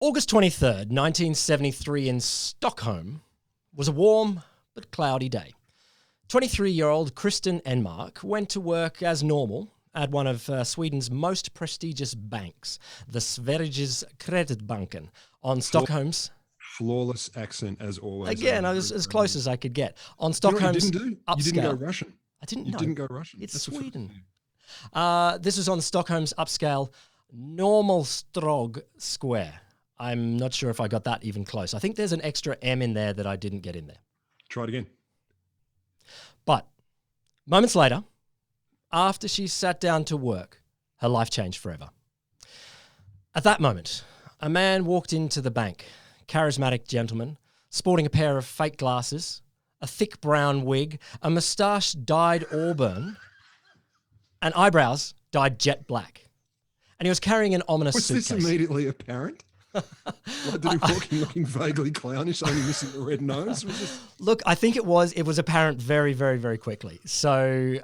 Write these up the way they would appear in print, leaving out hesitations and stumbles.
August 23rd, 1973 in Stockholm was a warm but cloudy day. 23-year-old Kristen Enmark went to work as normal at one of Sweden's most prestigious banks, the Sveriges Kreditbanken, on Stockholm's... Flawless accent as always. Again, I was as close as I could get. On Stockholm's you didn't do? upscale... You didn't go Russian. I didn't know. You didn't go Russian. It's Sweden. This was on Stockholm's upscale Normalstrog Square. I'm not sure if I got that even close. I think there's an extra M in there that I didn't get in there. Try it again. But moments later, after she sat down to work, her life changed forever. At that moment, a man walked into the bank, charismatic gentleman, sporting a pair of fake glasses, a thick brown wig, a moustache dyed auburn, and eyebrows dyed jet black. And he was carrying an ominous suitcase. Was this immediately apparent? Like, did he walk in looking vaguely clownish, only missing the red nose? Look, I think it was apparent very, very, very quickly. So...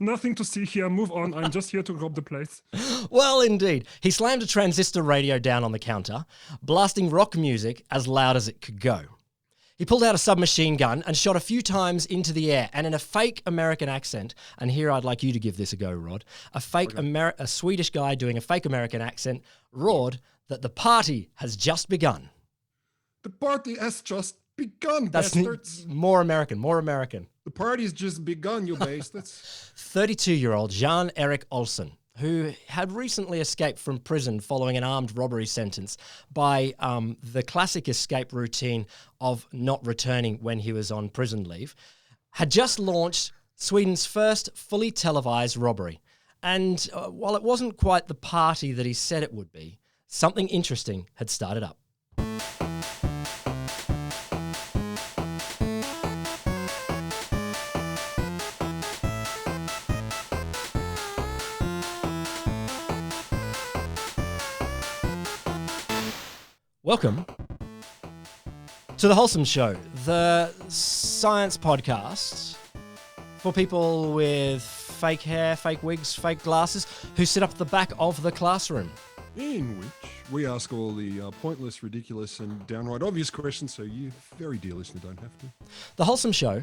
Nothing to see here. Move on. I'm just here to rob the place. Well, indeed. He slammed a transistor radio down on the counter, blasting rock music as loud as it could go. He pulled out a submachine gun and shot a few times into the air, and in a fake American accent, and here I'd like you to give this a go, Rod, a Swedish guy doing a fake American accent roared that the party has just begun. The party has just begun, That's bastards. More American. The party's just begun, you bastards. 32-year-old Jan-Erik Olsson, who had recently escaped from prison following an armed robbery sentence by the classic escape routine of not returning when he was on prison leave, had just launched Sweden's first fully televised robbery. And while it wasn't quite the party that he said it would be, something interesting had started up. Welcome to The Wholesome Show, the science podcast for people with fake hair, fake wigs, fake glasses, who sit up at the back of the classroom. In which we ask all the pointless, ridiculous and downright obvious questions so you, very dear listener, don't have to. The Wholesome Show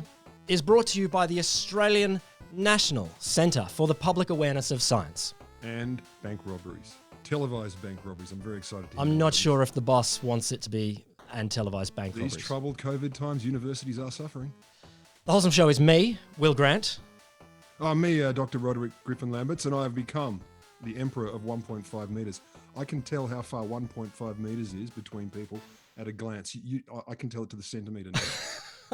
is brought to you by the Australian National Centre for the Public Awareness of Science. And bank robberies. Televised bank robberies. I'm very excited to hear I'm not sure if the boss wants it to be and televised bank robberies. These troubled COVID times, universities are suffering. The Wholesome Show is me, Will Grant. Me, Dr. Roderick Griffin Lamberts, and I have become the emperor of 1.5 metres. I can tell how far 1.5 metres is between people at a glance. I can tell it to the centimetre now.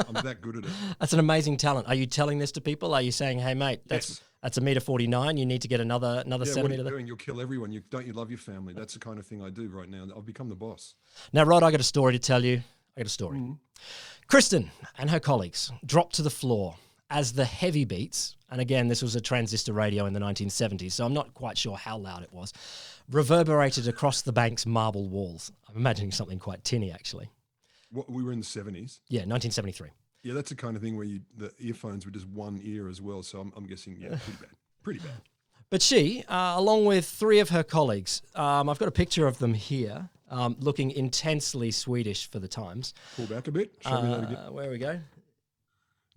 I'm that good at it. That's an amazing talent. Are you telling this to people? Are you saying, hey, mate, that's a metre 49, you need to get another centimetre? What are you doing? You'll kill everyone. Don't you love your family? That's the kind of thing I do right now. I've become the boss. Now, Rod, I got a story to tell you. Mm-hmm. Kristen and her colleagues dropped to the floor as the heavy beats, and again, this was a transistor radio in the 1970s, so I'm not quite sure how loud it was, reverberated across the bank's marble walls. I'm imagining something quite tinny, actually. We were in the 70s? Yeah, 1973. Yeah, that's the kind of thing where the earphones were just one ear as well, so I'm guessing, pretty bad. But she, along with three of her colleagues, I've got a picture of them here, looking intensely Swedish for the times. Pull back a bit. Show me that again. Where we go.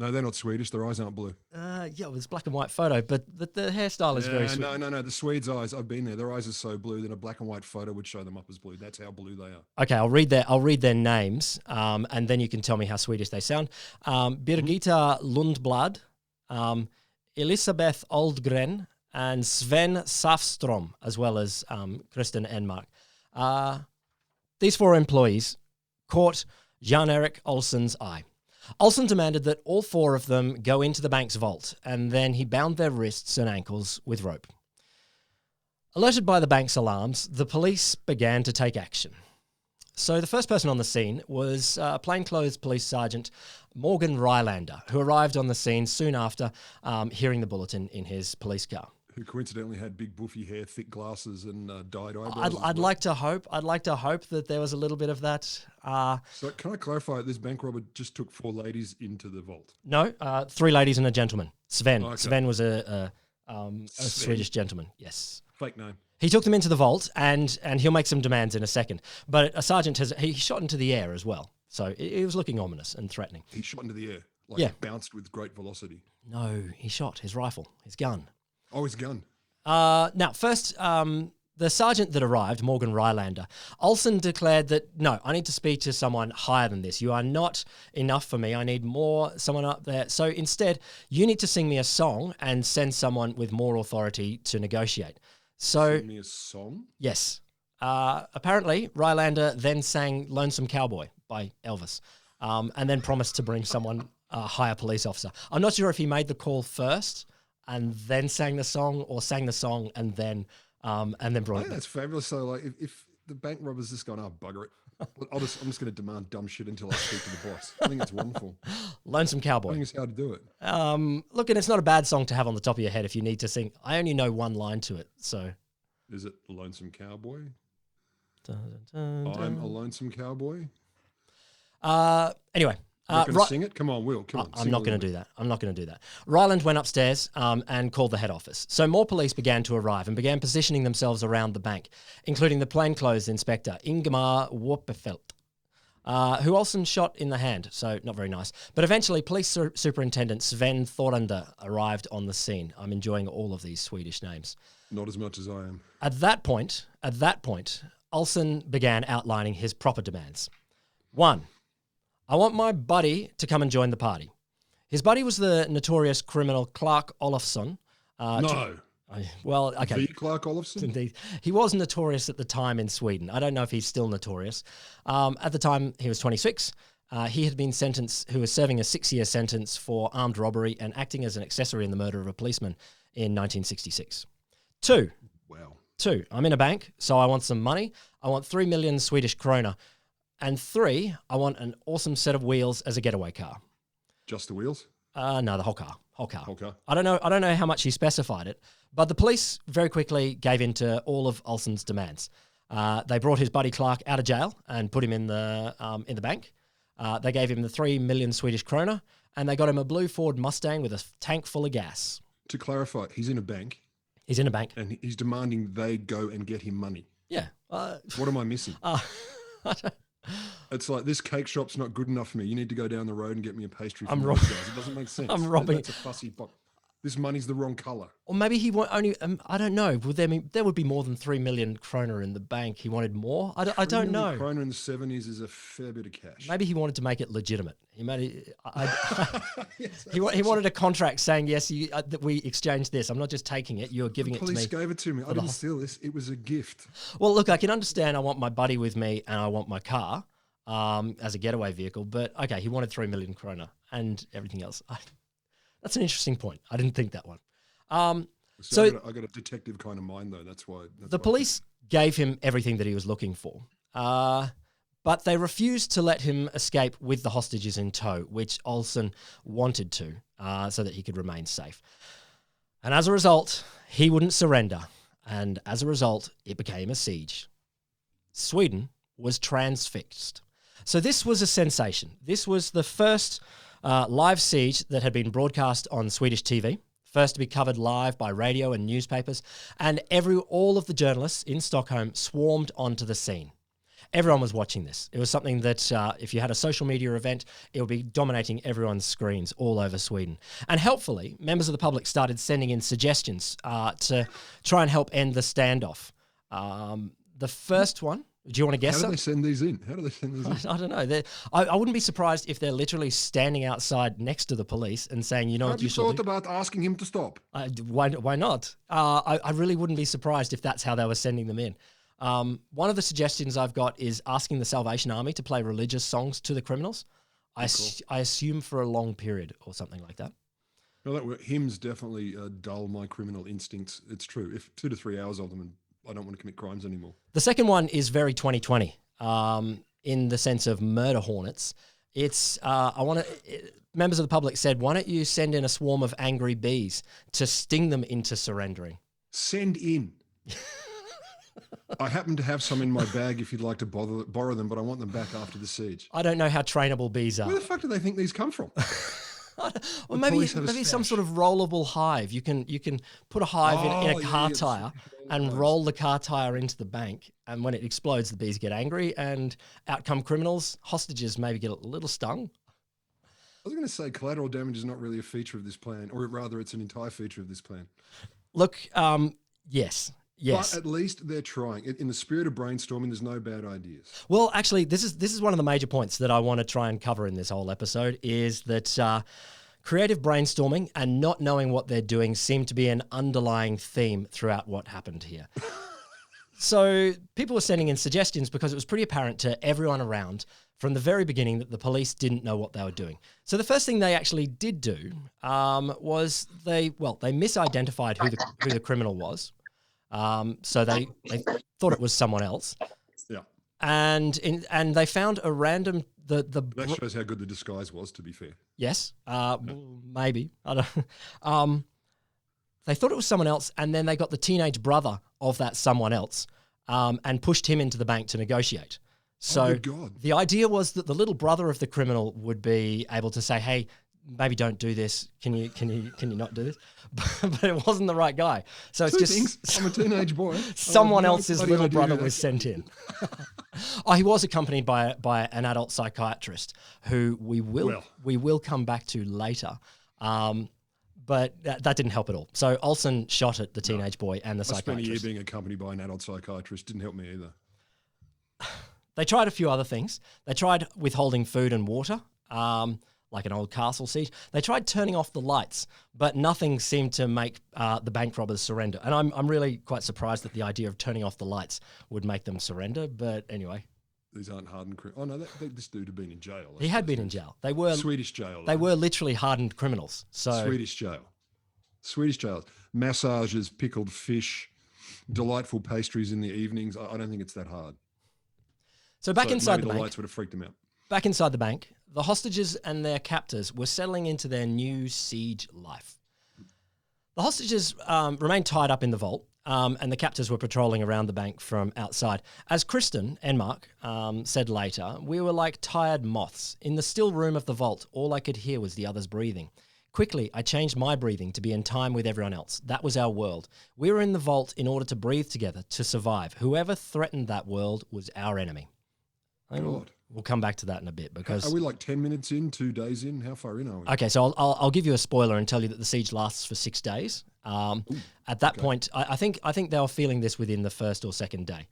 No, they're not Swedish. Their eyes aren't blue. Well, it's a black and white photo, but the hairstyle is very Swedish. No. The Swedes' eyes, I've been there. Their eyes are so blue that a black and white photo would show them up as blue. That's how blue they are. Okay, I'll read their names, and then you can tell me how Swedish they sound. Birgitta Lundblad, Elisabeth Oldgren, and Sven Safström, as well as Kristen Enmark. These four employees caught Jan-Erik Olsson's eye. Olsson demanded that all four of them go into the bank's vault, and then he bound their wrists and ankles with rope. Alerted by the bank's alarms, the police began to take action. So the first person on the scene was plainclothes police sergeant Morgan Rylander, who arrived on the scene soon after hearing the bulletin in his police car. Who coincidentally had big buffy hair, thick glasses, and dyed eyebrows. I'd like to hope that there was a little bit of that. So can I clarify? This bank robber just took four ladies into the vault. No, three ladies and a gentleman. Sven. Okay. Sven was a Swedish gentleman. Yes. Fake name. He took them into the vault, and he'll make some demands in a second. But a sergeant he shot into the air as well. So it was looking ominous and threatening. He shot into the air, it bounced with great velocity. No, he shot his rifle, his gun. Oh, his gun. Now, first, the sergeant that arrived, Morgan Rylander, Olsen declared that, no, I need to speak to someone higher than this. You are not enough for me. I need someone up there. So instead, you need to sing me a song and send someone with more authority to negotiate. So, Sing me a song? yes. Apparently, Rylander then sang Lonesome Cowboy by Elvis, and then promised to bring someone, a higher police officer. I'm not sure if he made the call first and then sang the song, or sang the song and then brought I it think back. that's fabulous. So, like, if the bank robber's just gone, oh, bugger it. I'm just going to demand dumb shit until I speak to the boss. I think it's wonderful. Lonesome I Cowboy. think it's how to do it. Look, and it's not a bad song to have on the top of your head if you need to sing. I only know one line to it, so. Is it Lonesome Cowboy? Dun, dun, dun, I'm a lonesome cowboy. Anyway. You're going to sing it? Come on, Will. Come on. I'm not going to do that. I'm not going to do that. Ryland went upstairs and called the head office. So more police began to arrive and began positioning themselves around the bank, including the plainclothes inspector, Ingemar Warpefelt, who Olsen shot in the hand, so not very nice. But eventually, police superintendent Sven Thorander arrived on the scene. I'm enjoying all of these Swedish names. Not as much as I am. At that point, Olsen began outlining his proper demands. 1. I want my buddy to come and join the party. His buddy was the notorious criminal Clark Olofsson. No. Well, okay. The Clark Olofsson? Indeed. He was notorious at the time in Sweden. I don't know if he's still notorious. At the time, he was 26. He had been he was serving a 6-year sentence for armed robbery and acting as an accessory in the murder of a policeman in 1966. 2. Wow. 2. I'm in a bank, so I want some money. I want 3 million Swedish krona. And 3, I want an awesome set of wheels as a getaway car. Just the wheels? No, the whole car. Okay. I don't know how much he specified it, but the police very quickly gave in to all of Olsen's demands. They brought his buddy Clark out of jail and put him in the bank. They gave him the 3 million Swedish krona, and they got him a blue Ford Mustang with a tank full of gas. To clarify, he's in a bank. He's in a bank. And he's demanding they go and get him money. Yeah. What am I missing? It's like, this cake shop's not good enough for me. You need to go down the road and get me a pastry from those guys. It doesn't make sense. I'm robbing. That's a fussy box. This money's the wrong colour. Or maybe he only, I don't know. There would be more than 3 million kroner in the bank. He wanted more? I don't know. 3 million kroner in the 70s is a fair bit of cash. Maybe he wanted to make it legitimate. He made it, Yes, he wanted a contract saying, yes, that we exchanged this. I'm not just taking it. You're giving it to me. Police gave it to me. I didn't steal this. It was a gift. Well, look, I can understand I want my buddy with me and I want my car as a getaway vehicle. But, okay, he wanted 3 million kroner and everything else. That's an interesting point. I didn't think that one. So I got a detective kind of mind, though. That's why. The police gave him everything that he was looking for. But they refused to let him escape with the hostages in tow, which Olsen wanted to, so that he could remain safe. And as a result, he wouldn't surrender. And as a result, it became a siege. Sweden was transfixed. So this was a sensation. This was the first live siege that had been broadcast on Swedish TV, first to be covered live by radio and newspapers, and all of the journalists in Stockholm swarmed onto the scene. Everyone was watching this. It was something that if you had a social media event, it would be dominating everyone's screens all over Sweden. And helpfully, members of the public started sending in suggestions to try and help end the standoff. The first one, do you want to guess? How do they send these in? I don't know. I wouldn't be surprised if they're literally standing outside next to the police and saying, you know what you should do. Have you thought about asking him to stop? Why not? I really wouldn't be surprised if that's how they were sending them in. One of the suggestions I've got is asking the Salvation Army to play religious songs to the criminals. I assume for a long period or something like that. No, hymns definitely dull my criminal instincts. It's true. If 2 to 3 hours of them, and I don't want to commit crimes anymore. The second one is very 2020 in the sense of murder hornets. It's members of the public said, why don't you send in a swarm of angry bees to sting them into surrendering? Send in. I happen to have some in my bag if you'd like to borrow them, but I want them back after the siege. I don't know how trainable bees are. Where the fuck do they think these come from? Or The police have a maybe some stash. sort of rollable hive. You can put a hive in a car tire and roll the car tire into the bank, and when it explodes, the bees get angry, and out come criminals. Hostages maybe get a little stung. I was going to say collateral damage is not really a feature of this plan, or rather, it's an entire feature of this plan. Look, yes. But at least they're trying. In the spirit of brainstorming, there's no bad ideas. Well, actually, this is one of the major points that I want to try and cover in this whole episode is that creative brainstorming and not knowing what they're doing seem to be an underlying theme throughout what happened here. So people were sending in suggestions because it was pretty apparent to everyone around from the very beginning that the police didn't know what they were doing. So the first thing they actually did do was they misidentified who the criminal was. So they thought it was someone else. Yeah. And they found a random That shows how good the disguise was, to be fair. Yes, maybe. I don't. They thought it was someone else, and then they got the teenage brother of that someone else and pushed him into the bank to negotiate. So good God. the idea was that the little brother of the criminal would be able to say, "Hey, maybe don't do this. Can you not do this?" But it wasn't the right guy. So it's Two just things. I'm a teenage boy. someone I have no else's bloody little idea brother who was that sent in. He was accompanied by an adult psychiatrist who we will come back to later. But that didn't help at all. So Olsen shot at the teenage boy and the I spent a year psychiatrist. being accompanied by an adult psychiatrist. Didn't help me either. They tried a few other things. They tried withholding food and water, like an old castle siege. They tried turning off the lights, but nothing seemed to make the bank robbers surrender. And I'm really quite surprised that the idea of turning off the lights would make them surrender. But anyway, These aren't hardened criminals. Oh, no, this dude had been in jail. he had been in jail. They were Swedish jail. They were literally hardened criminals. So Swedish jail. Swedish jails. Massages, pickled fish, delightful pastries in the evenings. I don't think it's that hard. So back inside maybe the the bank, lights would have freaked them out. back inside the bank, the hostages and their captors were settling into their new siege life. The hostages remained tied up in the vault, and the captors were patrolling around the bank from outside. As Kristen Enmark said later, we were like tired moths. In the still room of the vault, all I could hear was the others breathing. Quickly, I changed my breathing to be in time with everyone else. That was our world. We were in the vault in order to breathe together, to survive. Whoever threatened that world was our enemy. God. We'll come back to that in a bit because... Are we like 10 minutes in, 2 days in? How far in are we? Okay, so I'll give you a spoiler and tell you that the siege lasts for 6 days. At that point, I think they were feeling this within the first or second day.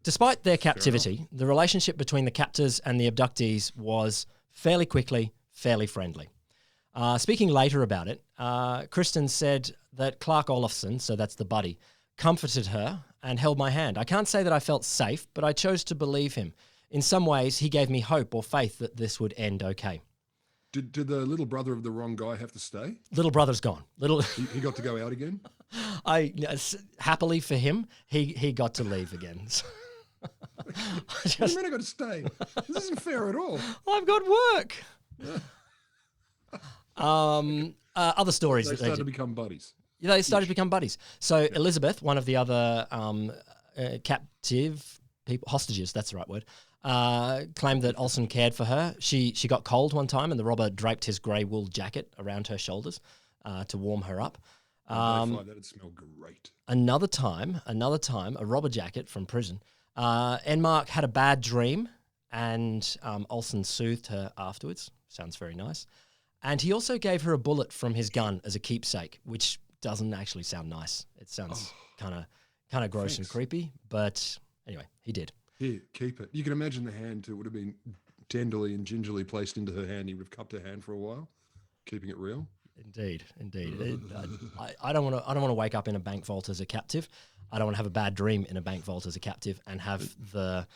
Despite their captivity, the relationship between the captors and the abductees was fairly quickly fairly friendly. Speaking later about it, Kristen said that Clark Olofsson, so that's the buddy, comforted her and held my hand. I can't say that I felt safe, but I chose to believe him. In some ways, he gave me hope or faith that this would end okay. Did the little brother of the wrong guy have to stay? Little brother's gone. He got to go out again? Happily for him, he got to leave again. What do you mean I got to stay? This isn't fair at all. I've got work. Other stories. They started to become buddies. They started to become buddies. So Elizabeth, one of the other captive people, hostages, that's the right word, claimed that Olsen cared for her. She got cold one time and the robber draped his grey wool jacket around her shoulders to warm her up. That'd smell great. Another time, a robber jacket from prison. Enmark had a bad dream and Olsen soothed her afterwards. Sounds very nice. And he also gave her a bullet from his gun as a keepsake, which doesn't actually sound nice. It sounds kind of gross and creepy, but anyway, he did. Here, keep it. You can imagine the hand. It would have been tenderly and gingerly placed into her hand. He would have cupped her hand for a while, keeping it real. Indeed. I don't want to wake up in a bank vault as a captive. I don't want to have a bad dream in a bank vault as a captive and have an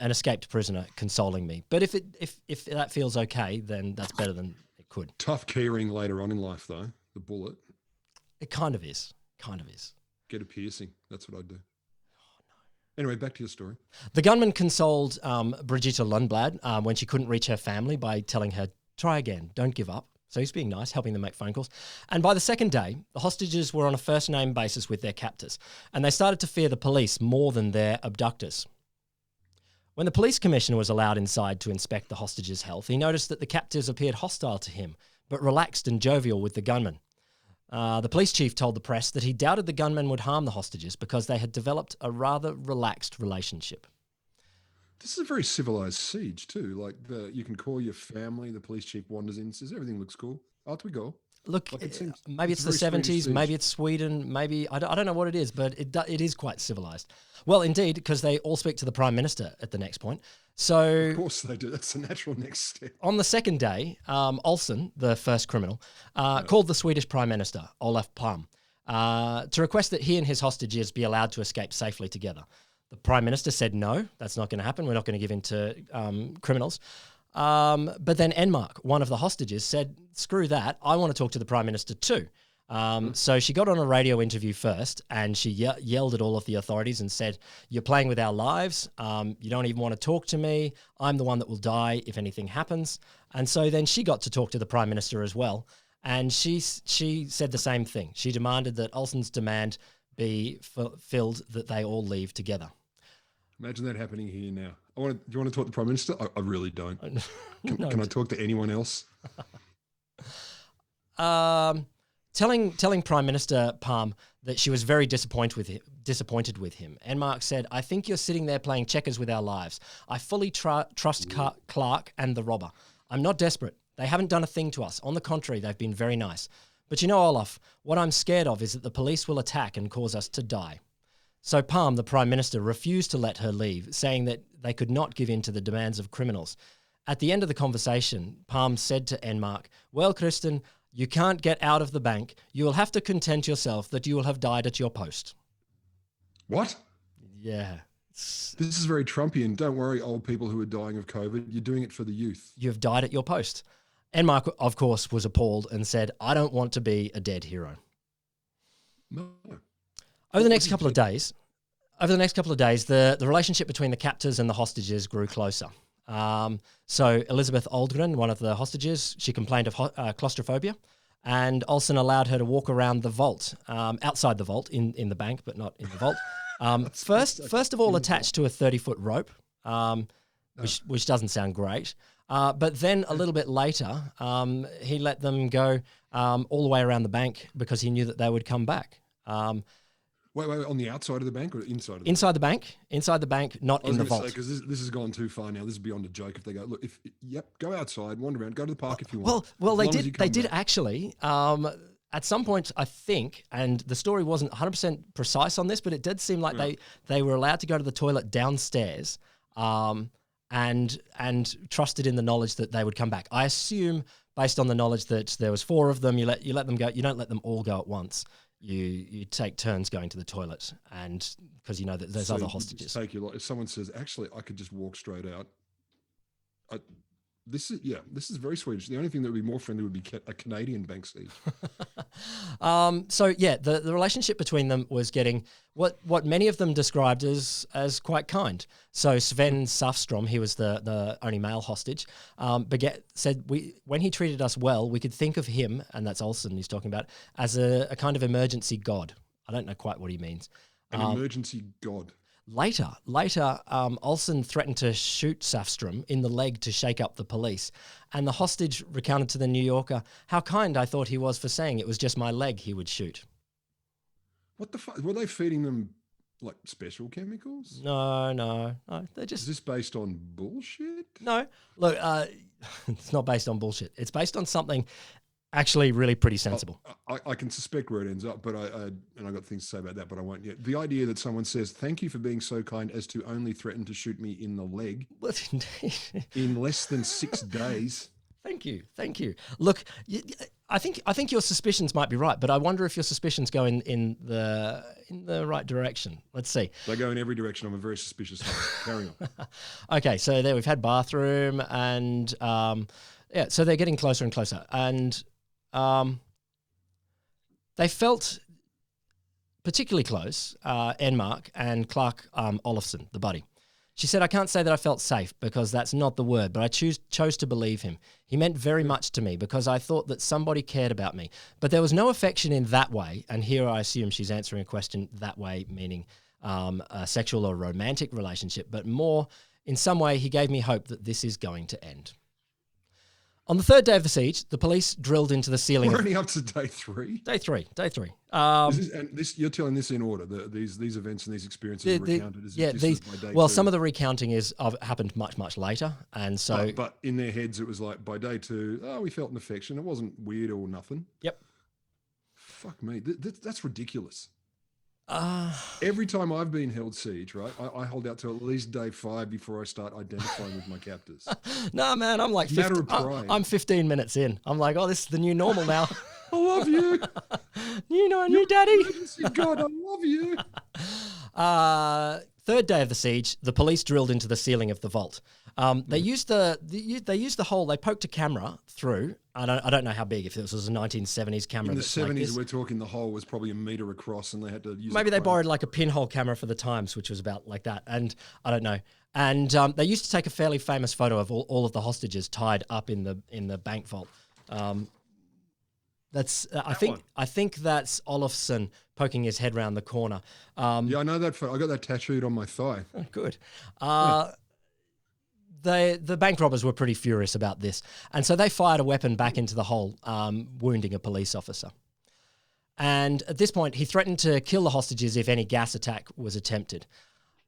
escaped prisoner consoling me. But if that feels okay, then that's better than it could. Tough keyring later on in life, though. The bullet. It kind of is. Get a piercing. That's what I'd do. Oh, no. Anyway, back to your story. The gunman consoled Brigitte Lundblad when she couldn't reach her family by telling her, try again, don't give up. So he's being nice, helping them make phone calls. And by the second day, the hostages were on a first-name basis with their captors, and they started to fear the police more than their abductors. When the police commissioner was allowed inside to inspect the hostages' health, he noticed that the captives appeared hostile to him, but relaxed and jovial with the gunmen. The police chief told the press that he doubted the gunmen would harm the hostages because they had developed a rather relaxed relationship. This is a very civilized siege too. Like you can call your family. The police chief wanders in, says everything looks cool. Out we go. Look, Like maybe it's the a very Swedish 70s, maybe siege. it's Sweden, maybe, I don't know what it is, but it is quite civilized. Well, indeed, because they all speak to the Prime Minister at the next point. So Of course they do. That's the natural next step. on the second day, Olsen, the first criminal, called the Swedish Prime Minister, Olof Palme, to request that he and his hostages be allowed to escape safely together. The Prime Minister said, no, that's not going to happen. We're not going to give in to criminals. But then Enmark, one of the hostages, said, screw that. I want to talk to the Prime Minister too. So she got on a radio interview first and she yelled at all of the authorities and said, you're playing with our lives. You don't even want to talk to me. I'm the one that will die if anything happens. And so then she got to talk to the Prime Minister as well. And she said the same thing. She demanded that Olsen's demand be fulfilled, that they all leave together. Imagine that happening here now. Do you want to talk to the Prime Minister? I really don't. No. Can I talk to anyone else? Telling Prime Minister Palme that she was very disappointed with him. Enmark said, I think you're sitting there playing checkers with our lives. I fully trust Clark and the robber. I'm not desperate. They haven't done a thing to us. On the contrary, they've been very nice. But you know, Olaf, what I'm scared of is that the police will attack and cause us to die. So Palme, the Prime Minister, refused to let her leave, saying that they could not give in to the demands of criminals. At the end of the conversation, Palme said to Enmark, well, Kristen, you can't get out of the bank. You will have to content yourself that you will have died at your post. What? Yeah. This is very Trumpian. Don't worry, old people who are dying of COVID. You're doing it for the youth. You have died at your post. Enmark, of course, was appalled and said, I don't want to be a dead hero. No. Over the next couple of days, the relationship between the captors and the hostages grew closer. So Elizabeth Aldgren, one of the hostages, she complained of claustrophobia, and Olsen allowed her to walk around the vault, outside the vault in the bank, but not in the vault. First of all, attached to a 30-foot rope, which doesn't sound great. But then a little bit later, he let them go all the way around the bank because he knew that they would come back. Wait, on the outside of the bank or inside of the Inside the bank, not in the vault. Because this has gone too far now. This is beyond a joke. If they go, look, go outside, wander around, go to the park if you want. Well, As they long as you come did back. actually. At some point, I think, and the story wasn't 100% precise on this, but it did seem like they were allowed to go to the toilet downstairs, and trusted in the knowledge that they would come back. I assume, based on the knowledge that there was 4 of them, you let them go. You don't let them all go at once. You take turns going to the toilet, and because you know that there's So other you just hostages. take your life. If someone says, actually, I could just walk straight out. This is very Swedish. The only thing that would be more friendly would be a Canadian bank siege. So yeah, the relationship between them was getting what many of them described as quite kind. So Sven Safstrom, he was the only male hostage, said when he treated us well, we could think of him, and that's Olsen he's talking about, as a kind of emergency god. I don't know quite what he means. An emergency god. Later, Olsen threatened to shoot Safstrom in the leg to shake up the police. And the hostage recounted to the New Yorker how kind I thought he was for saying it was just my leg he would shoot. What the fuck? Were they feeding them like special chemicals? No. They're Is just... this based on bullshit? No. Look, it's not based on bullshit. It's based on something actually really pretty sensible. I can suspect where it ends up, but I got things to say about that, but I won't yet. The idea that someone says, thank you for being so kind as to only threaten to shoot me in the leg Well, indeed. in less than 6 days. Thank you. Look, I think your suspicions might be right, but I wonder if your suspicions go in the right direction. Let's see. They go in every direction. I'm a very suspicious man. Carry on. Okay, so there we've had bathroom, and so they're getting closer and closer, and they felt particularly close, Enmark and Clark Olofsson, the buddy. She said, I can't say that I felt safe because that's not the word, but I chose to believe him. He meant very much to me because I thought that somebody cared about me. But there was no affection in that way, and here I assume she's answering a question that way, meaning a sexual or romantic relationship, but more In some way, he gave me hope that this is going to end. On the third day of the siege, the police drilled into the ceiling. We're only up to day 3. Day three. You're telling this in order. These events and these experiences are recounted as if this is by day 2. Some of the recounting happened much later, and so. But in their heads, it was like by day 2. Oh, we felt an affection. It wasn't weird or nothing. Yep. Fuck me. That's ridiculous. Every time I've been held siege, right, I hold out till at least day 5 before I start identifying with my captors. No, man, I'm like Matter of pride. I'm 15 minirts in. I'm like, oh, this is the new normal now. I love you. New daddy. God, I love you. Third day of the siege, the police drilled into the ceiling of the vault. They used the hole. They poked a camera through. I don't know how big. If this was a 1970s camera. In the 70s, we're talking the hole was probably 1 meter across, and they had to use. Maybe they borrowed like a pinhole camera for the Times, which was about like that. And I don't know. And they used to take a fairly famous photo of all of the hostages tied up in the bank vault. I think that's Olofsson poking his head round the corner. Yeah, I know that. I got that tattooed on my thigh. Good. The bank robbers were pretty furious about this, and so they fired a weapon back into the hole, wounding a police officer. And at this point, he threatened to kill the hostages if any gas attack was attempted.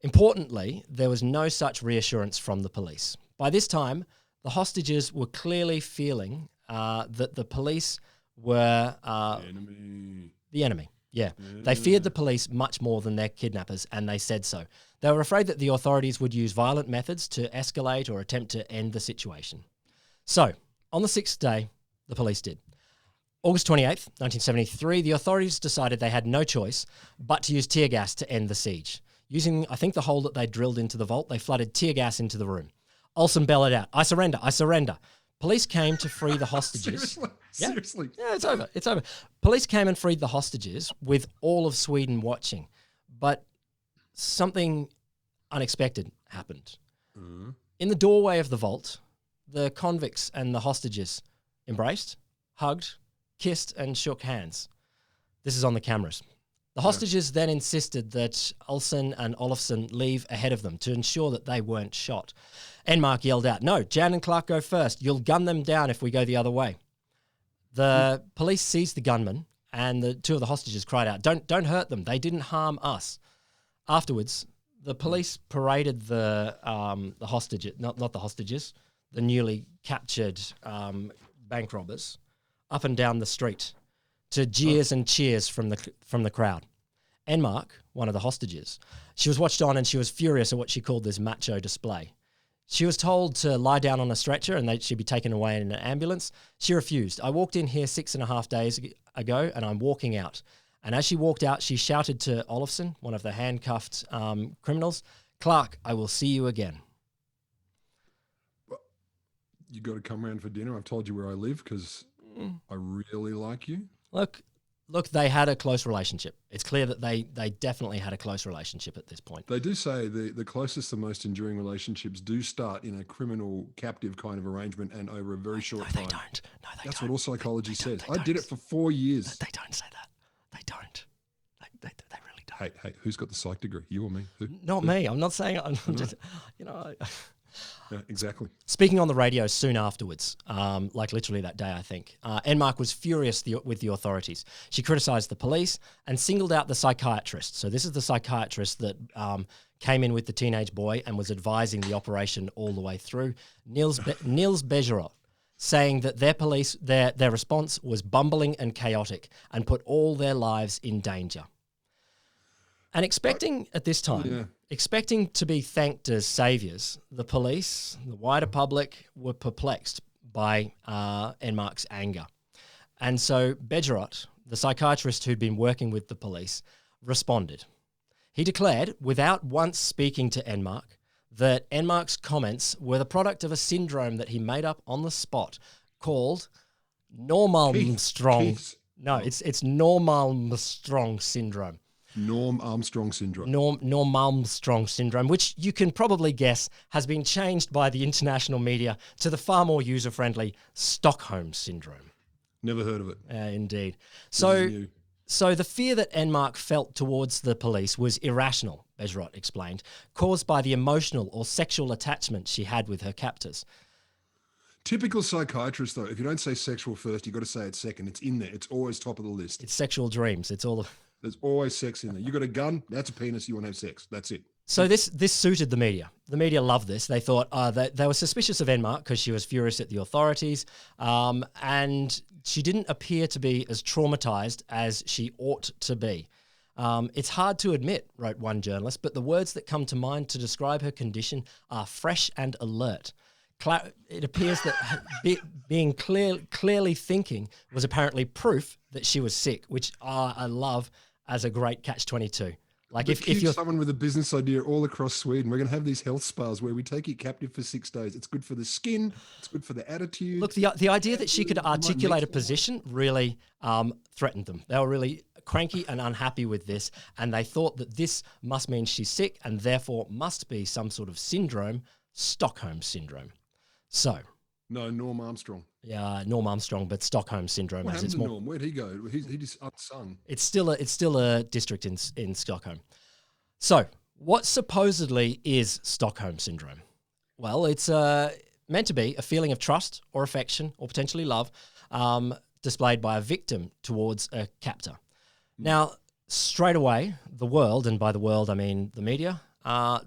Importantly, there was no such reassurance from the police. By this time, the hostages were clearly feeling that the police were the enemy. Yeah. They feared the police much more than their kidnappers, and they said so. They were afraid that the authorities would use violent methods to escalate or attempt to end the situation. So, on the 6th day, the police did. August 28th, 1973, the authorities decided they had no choice but to use tear gas to end the siege. Using, I think, the hole that they drilled into the vault, they flooded tear gas into the room. Olsen bellowed out, "I surrender, I surrender." Police came to free the hostages. Seriously? Yeah, it's over. It's over. Police came and freed the hostages with all of Sweden watching. But something unexpected happened. In the doorway of the vault, the convicts and the hostages embraced, hugged, kissed, and shook hands. This is on the cameras. The hostages then insisted that Olsen and Olofsson leave ahead of them to ensure that they weren't shot. Enmark yelled out, "No, Jan and Clark go first. You'll gun them down if we go the other way." The police seized the gunman, and the 2 of the hostages cried out, Don't hurt them. They didn't harm us." Afterwards, the police paraded the hostages, not the hostages, the newly captured bank robbers, up and down the street to jeers and cheers from the crowd. Enmark, one of the hostages, she was watched on and she was furious at what she called this macho display. She was told to lie down on a stretcher and she'd be taken away in an ambulance. She refused. "I walked in here 6.5 days ago and I'm walking out." And as she walked out, she shouted to Olofsson, one of the handcuffed criminals, "Clark, I will see you again." You got to come around for dinner. I've told you where I live because I really like you. Look, they had a close relationship. It's clear that they definitely had a close relationship at this point. They do say the closest, the most enduring relationships do start in a criminal captive kind of arrangement and over a very short time. No, they don't. That's what all psychology says. I did it for 4 years. They don't say that. They don't. They really don't. Hey, who's got the psych degree? You or me? Who? Not me. I'm not saying. I'm just, Yeah, exactly. Speaking on the radio soon afterwards, like literally that day, I think, Enmark was furious with the authorities. She criticised the police and singled out the psychiatrist. So this is the psychiatrist that came in with the teenage boy and was advising the operation all the way through, Niels Bejerot, saying that their response was bumbling and chaotic and put all their lives in danger. And expecting to be thanked as saviours, the police, the wider public, were perplexed by Enmark's anger. And so Bejerot, the psychiatrist who'd been working with the police, responded. He declared, without once speaking to Enmark, that Enmark's comments were the product of a syndrome that he made up on the spot called Norm-Armstrong. No, it's Norm-Armstrong syndrome. Norm-Armstrong syndrome. Norm-Armstrong syndrome, which you can probably guess has been changed by the international media to the far more user-friendly Stockholm Syndrome. Never heard of it. Indeed. So So the fear that Enmark felt towards the police was irrational, Besrot explained, caused by the emotional or sexual attachment she had with her captors. Typical psychiatrist, though, if you don't say sexual first, you've got to say it second. It's in there. It's always top of the list. It's sexual dreams. It's all. There's always sex in there. You got a gun, that's a penis, you want to have sex. That's it. So this suited the media. The media loved this. They thought they were suspicious of Enmark because she was furious at the authorities, and she didn't appear to be as traumatized as she ought to be. It's hard to admit, wrote one journalist, but the words that come to mind to describe her condition are fresh and alert. It appears that being clearly thinking was apparently proof that she was sick, which I love as a great catch-22. Like if you're someone with a business idea all across Sweden, we're going to have these health spas where we take you captive for 6 days. It's good for the skin. It's good for the attitude. Look, the idea that she could articulate a position really threatened them. They were really cranky and unhappy with this, and they thought that this must mean she's sick and therefore must be some sort of syndrome, Stockholm Syndrome. So... No, Norm Armstrong. Yeah, Norm Armstrong, but Stockholm Syndrome. What as happened it's to Norm? Where'd he go? He just unsung. It's still a district in Stockholm. So, what supposedly is Stockholm Syndrome? Well, it's meant to be a feeling of trust or affection or potentially love displayed by a victim towards a captor. Now, straight away, the world, and by the world I mean the media,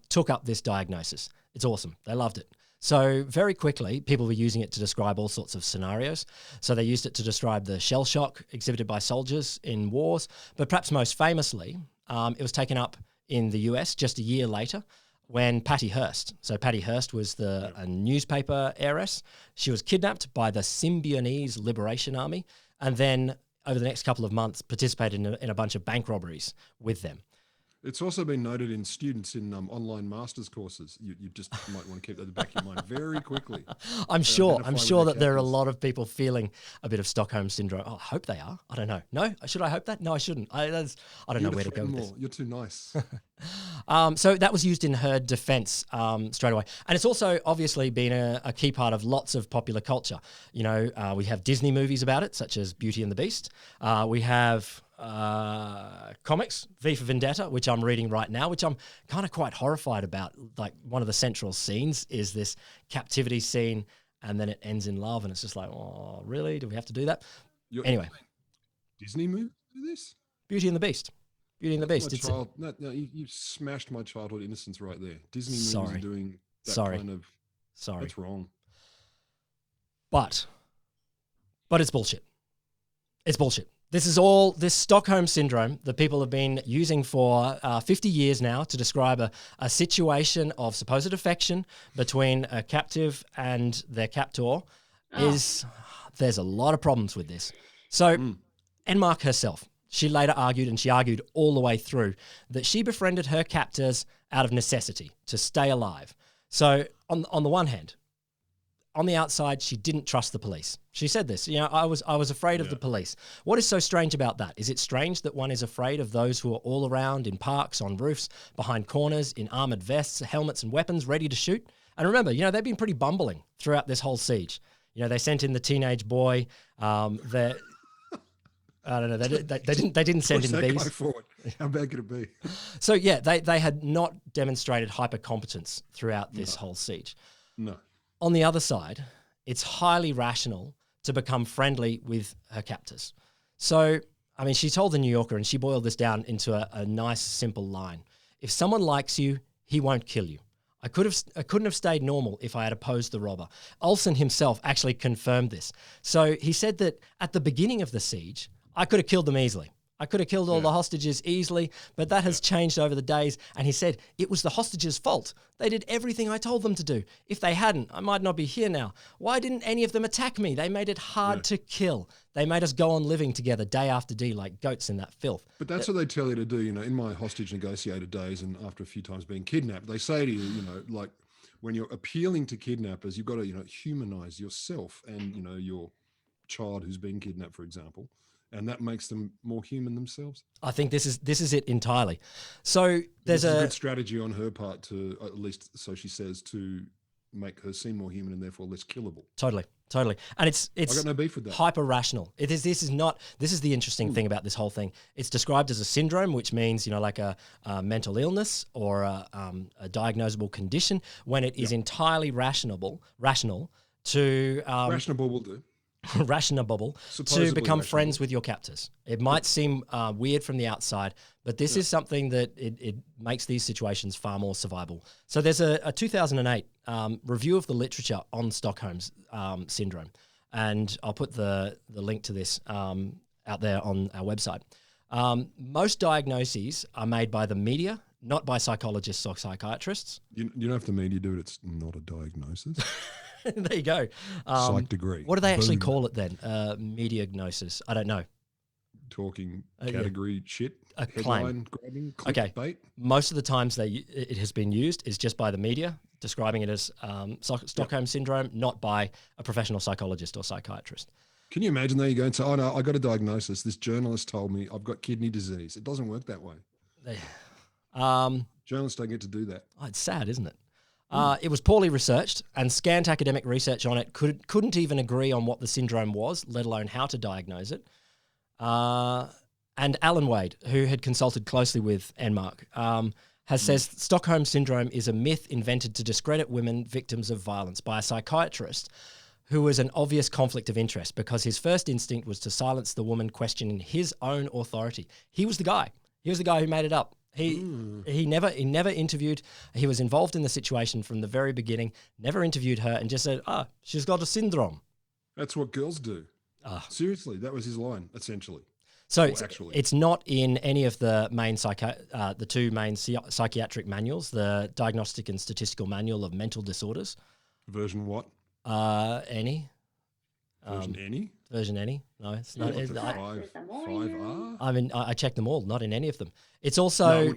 took up this diagnosis. It's awesome. They loved it. So very quickly, people were using it to describe all sorts of scenarios. So they used it to describe the shell shock exhibited by soldiers in wars. But perhaps most famously, it was taken up in the US just a year later when Patty Hearst. So Patty Hearst was a newspaper heiress. She was kidnapped by the Symbionese Liberation Army and then over the next couple of months participated in a bunch of bank robberies with them. It's also been noted in students in online master's courses. You just might want to keep that at the back of your mind very quickly. I'm sure that there are a lot of people feeling a bit of Stockholm Syndrome. Oh, I hope they are. I don't know. No? Should I hope that? No, I shouldn't. I don't know where to go with this. You're too nice. So that was used in her defense straight away. And it's also obviously been a key part of lots of popular culture. You know, we have Disney movies about it, such as Beauty and the Beast. We have... comics, V for Vendetta, which I'm reading right now, which I'm kind of quite horrified about. Like one of the central scenes is this captivity scene and then it ends in love and it's just like, oh, really? Do we have to do that? Anyway. Disney movie do this? Beauty and the Beast. Beauty and the Beast. You smashed my childhood innocence right there. Disney movies are doing that kind of... Sorry. That's wrong. But it's bullshit. It's bullshit. This Stockholm Syndrome that people have been using for 50 years now to describe a situation of supposed affection between a captive and their captor there's a lot of problems with this. So Enmark herself, she later argued, and she argued all the way through, that she befriended her captors out of necessity to stay alive. So on the one hand, on the outside, she didn't trust the police. She said this, I was afraid of the police. What is so strange about that? Is it strange that one is afraid of those who are all around in parks, on roofs, behind corners, in armoured vests, helmets and weapons, ready to shoot? And remember, they've been pretty bumbling throughout this whole siege. They sent in the teenage boy. I don't know. They didn't send in that bees. Guy forward. How bad could it be? So yeah, they had not demonstrated hyper competence throughout this whole siege. No. On the other side, it's highly rational to become friendly with her captors. So, I mean, she told the New Yorker, and she boiled this down into a nice, simple line. If someone likes you, he won't kill you. I couldn't have stayed normal if I had opposed the robber. Olsen himself actually confirmed this. So he said that at the beginning of the siege, I could have killed them easily. I could have killed all the hostages easily, but that has changed over the days. And he said, it was the hostages' fault. They did everything I told them to do. If they hadn't, I might not be here now. Why didn't any of them attack me? They made it hard to kill. They made us go on living together day after day like goats in that filth. But that's what they tell you to do, in my hostage negotiator days and after a few times being kidnapped, they say to you, like when you're appealing to kidnappers, you've got to, humanize yourself and, your child who's been kidnapped, for example. And that makes them more human themselves. I think this is it entirely. So there's a good strategy on her part to, at least so she says, to make her seem more human and therefore less killable. Totally. And it's I got no beef with that. hyper rational. This is the interesting thing about this whole thing. It's described as a syndrome, which means, like a mental illness or a diagnosable condition, when it is entirely rational to Rational will do. rationable to Supposedly become rational. friends with your captors. It might seem weird from the outside, but this is something that it makes these situations far more survivable. So there's a 2008 review of the literature on Stockholm's syndrome, and I'll put the link to this out there on our website. Most diagnoses are made by the media, not by psychologists or psychiatrists. You know, if the media do it, it's not a diagnosis. There you go. Psych degree. What do they actually Boom. call it then? Mediagnosis. I don't know. Talking yeah. category shit. A claim. Headline grabbing. Okay. Clickbait. Most of the times it has been used is just by the media, describing it as Stockholm Syndrome, not by a professional psychologist or psychiatrist. Can you imagine though? You go and say, "Oh no, I got a diagnosis. This journalist told me I've got kidney disease." It doesn't work that way. Journalists don't get to do that. It's sad, isn't it? It was poorly researched, and scant academic research on it couldn't even agree on what the syndrome was, let alone how to diagnose it. And Alan Wade, who had consulted closely with Enmark, says Stockholm Syndrome is a myth invented to discredit women victims of violence by a psychiatrist who was an obvious conflict of interest because his first instinct was to silence the woman questioning his own authority. He was the guy. He was the guy who made it up. He never interviewed. He was involved in the situation from the very beginning, never interviewed her, and just said, she's got a syndrome. That's what girls do. Seriously, that was his line, essentially. So actually, it's not in any of the main the two main psychiatric manuals, the Diagnostic and Statistical Manual of Mental Disorders. Version what? Any. Version any? Version any? No, it's not. What, the 5R? I mean, I checked them all. Not in any of them. It's also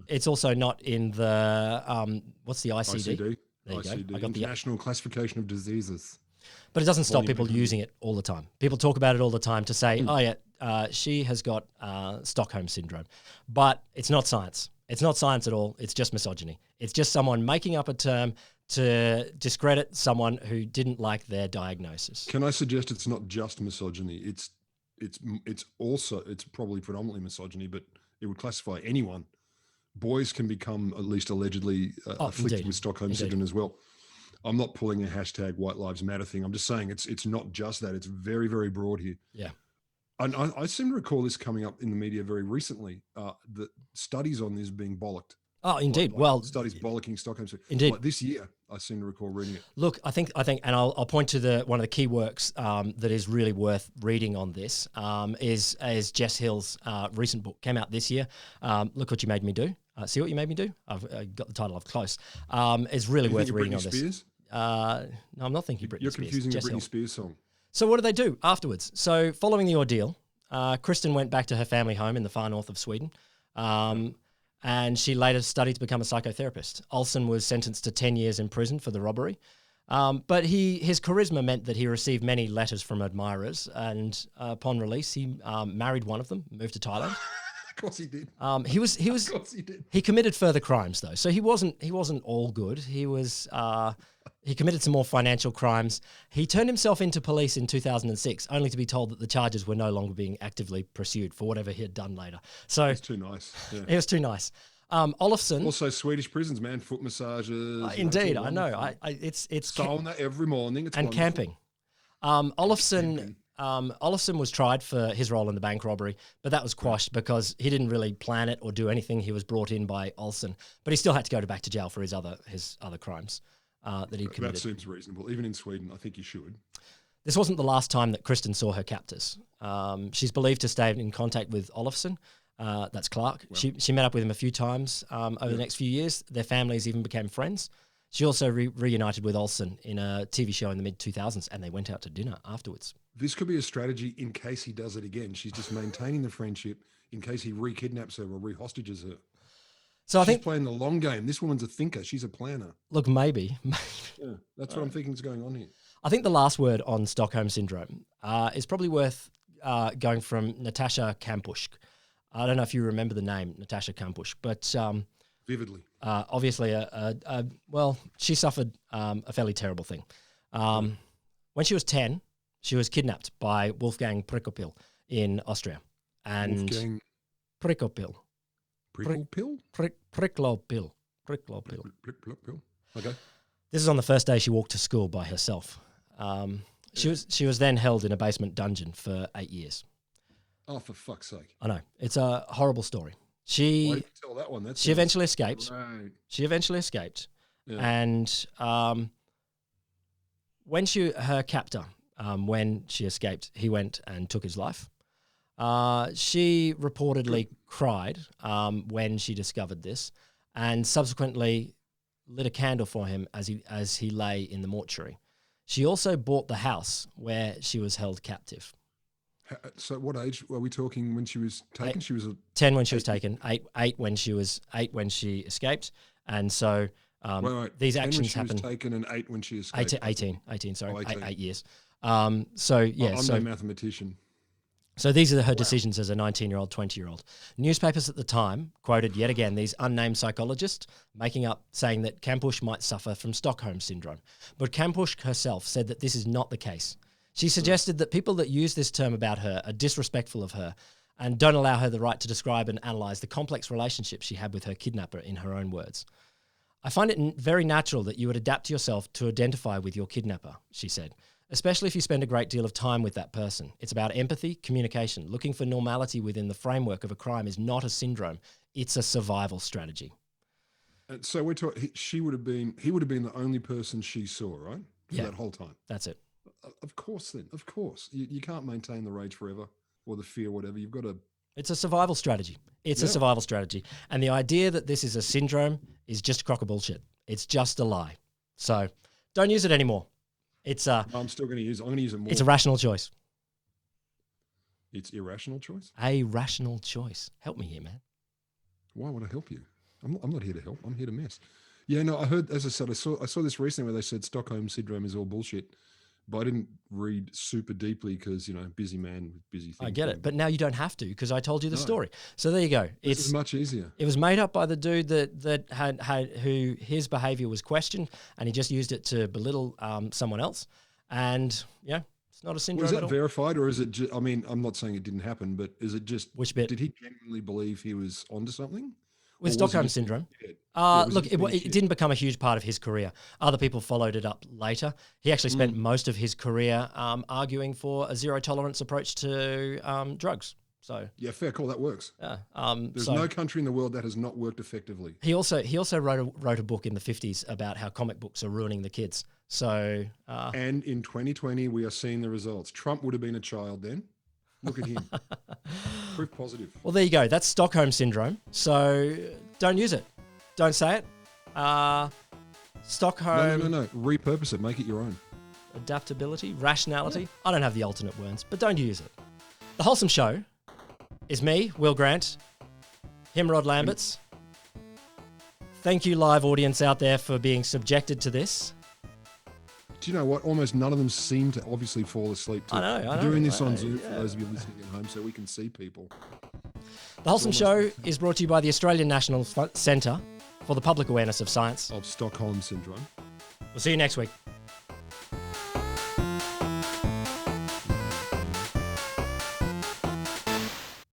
it's also not in the what's the ICD? ICD. There you ICD, go. I got the International Classification of Diseases. But it doesn't stop Volume people 100. using it all the time. People talk about it all the time to say, she has got Stockholm Syndrome. But it's not science. It's not science at all. It's just misogyny. It's just someone making up a term to discredit someone who didn't like their diagnosis. Can I suggest it's not just misogyny? It's also, it's probably predominantly misogyny, but it would classify anyone. Boys can become at least allegedly afflicted indeed. with Stockholm Syndrome as well. I'm not pulling a hashtag White Lives Matter thing. I'm just saying it's not just that. It's very, very broad here. Yeah. And I seem to recall this coming up in the media very recently, that studies on this being bollocked. Oh, indeed. Like studies bollocking Stockholm Syndrome. Indeed. Like this year, I seem to recall reading it. Look, I think, and I'll point to one of the key works that is really worth reading on this is Jess Hill's recent book, came out this year. Look What You Made Me Do. See What You Made Me Do. I've got the title of Close. It's really worth reading on this. Spears? No, I'm not thinking Britney Spears. You're confusing Jess a Britney Hill. Spears song. So what did they do afterwards? So following the ordeal, Kristen went back to her family home in the far north of Sweden. And she later studied to become a psychotherapist. Olsen was sentenced to 10 years in prison for the robbery. But his charisma meant that he received many letters from admirers. And upon release, he married one of them, moved to Thailand. Of course he did. He was. Of course he did. He committed further crimes though, so he wasn't all good. He committed some more financial crimes. He turned himself into police in 2006, only to be told that the charges were no longer being actively pursued for whatever he had done later. So It's too nice. Yeah. it was too nice. Olofsson. Also, Swedish prisons, man, foot massages. Indeed, I know. It's sauna every morning. It's and wonderful. camping. Olofsson was tried for his role in the bank robbery, but that was quashed because he didn't really plan it or do anything. He was brought in by Olsen, but he still had to go back to jail for his other crimes that he'd committed. That seems reasonable. Even in Sweden, I think you should. This wasn't the last time that Kristen saw her captors. She's believed to stay in contact with Olofsson. That's Clark. Wow. She met up with him a few times over the next few years. Their families even became friends. She also reunited with Olsen in a TV show in the mid-2000s, and they went out to dinner afterwards. This could be a strategy in case he does it again. She's just maintaining the friendship in case he re-kidnaps her or re-hostages her. So I She's think playing the long game. This woman's a thinker. She's a planner. Look, maybe. Yeah, that's what I'm thinking is going on here. I think the last word on Stockholm Syndrome is probably worth going from Natasha Kampusch. I don't know if you remember the name, Natasha Kampusch, but Vividly. Obviously, well, she suffered a fairly terrible thing. When she was 10, she was kidnapped by Wolfgang Prickopil in Austria. And Wolfgang Prickopil. Prickle Pill? Pricklopil. Pill. Okay. This is on the first day she walked to school by herself. She was then held in a basement dungeon for 8 years. Oh, for fuck's sake. I know. It's a horrible story. Why did you tell that one? She eventually escaped. Right. She eventually escaped. Yeah. And when her captor, when she escaped, he went and took his life. She reportedly cried when she discovered this, and subsequently lit a candle for him as he lay in the mortuary. She also bought the house where she was held captive. So what age were we talking when she was taken? She was 10 when she was taken, eight when she escaped, and so these 10 actions when she happened. was taken and 8 when she escaped. 18, sorry, 18. 8 years. I'm no mathematician. So these are her decisions as a 19-year-old, 20-year-old. Newspapers at the time quoted yet again these unnamed psychologists saying that Kampusch might suffer from Stockholm Syndrome. But Kampusch herself said that this is not the case. She suggested that people that use this term about her are disrespectful of her and don't allow her the right to describe and analyse the complex relationship she had with her kidnapper in her own words. I find it very natural that you would adapt yourself to identify with your kidnapper, she said, especially if you spend a great deal of time with that person. It's about empathy, communication. Looking for normality within the framework of a crime is not a syndrome. It's a survival strategy. So we're talking, he would have been the only person she saw, right? For that whole time. That's it. Of course then. Of course. You can't maintain the rage forever or the fear, whatever. You've got to... It's a survival strategy. It's a survival strategy. And the idea that this is a syndrome is just a crock of bullshit. It's just a lie. So don't use it anymore. It's I'm still going to use it. I'm going to use it more. It's a rational choice. It's irrational choice? A rational choice. Help me here, man. Why would I help you? I'm not here to help. I'm here to mess. Yeah, no, I heard, as I said, I saw this recently where they said Stockholm Syndrome is all bullshit. But I didn't read super deeply because, busy man with busy things. I get it. But now you don't have to because I told you the story. So there you go. It's much easier. It was made up by the dude that had who his behavior was questioned, and he just used it to belittle someone else. And yeah, it's not a syndrome. Was at that all. verified, or is it just, I'm not saying it didn't happen, but is it just... Which bit? Did he genuinely believe he was onto something? With Stockholm Syndrome? Look, it didn't become a huge part of his career. Other people followed it up later. He actually spent most of his career arguing for a zero-tolerance approach to drugs. So yeah, fair call. That works. Yeah. There's no country in the world that has not worked effectively. He also wrote a book in the 50s about how comic books are ruining the kids. So and in 2020, we are seeing the results. Trump would have been a child then. Look at him. Proof positive. Well, there you go. That's Stockholm Syndrome. So don't use it. Don't say it. Stockholm... No. Repurpose it. Make it your own. Adaptability, rationality. Yeah. I don't have the alternate words, but don't use it. The Wholesome Show is me, Will Grant, him, Rod Lamberts. Thank you, live audience out there, for being subjected to this. Do you know what? Almost none of them seem to obviously fall asleep. I know. Doing this on Zoom for those of you listening at home so we can see people. The Wholesome Show is brought to you by the Australian National Centre for the Public Awareness of Science. Of Stockholm Syndrome. We'll see you next week.